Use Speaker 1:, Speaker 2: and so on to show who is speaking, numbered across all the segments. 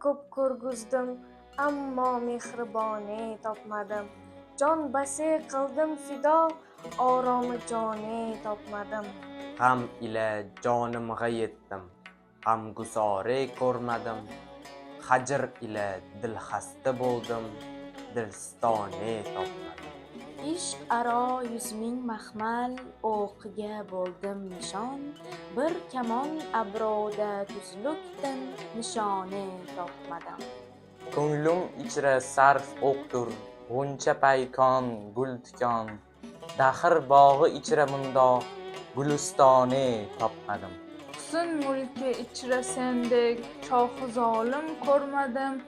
Speaker 1: ko'p ko'rgizdim, ammo mehriboni topmadim. Jon basi qildim fido, oromi joni topmadim.
Speaker 2: G'am ila jonimga yetdim, g'amgusori ko'rmadim. Hajr ila dilxasta bo'ldim, dilstoni topmadim.
Speaker 3: Ishq aro 100,000 mahmal, o'qiga bo'ldim nishon. Bir kamon abroda tuzlukdin, nishoni topmadim.
Speaker 2: Ko'nglim ichra sarf o'qtur, g'uncha paykon, gul tikon. Daxir bog'i ichra mundoq, gulistoni topmadim.
Speaker 4: Husn mulki ichra sendek shohi zolim ko'rmadim.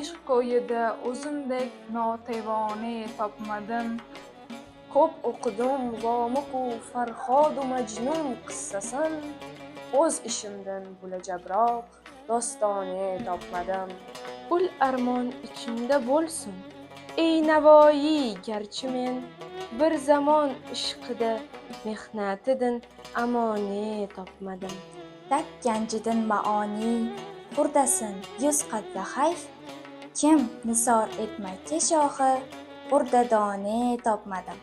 Speaker 4: Ishq ko'yida o'zimdek notevoni topmadim.
Speaker 1: Ko'p o'qidim vomiqu Farhodu Majnun qissasin, o'z ishimdan bo'lajabroq dostoni topmadim. Ul armon ichimda bo'lsin, ey Navoiy, garchi men bir zamon ishqida mehnatidin amoni topmadim.
Speaker 5: Tak ganjidin maoni, hurdasin 100 qadda hayf. Kim nisor etmakka shohi, hurdadoni topmadim.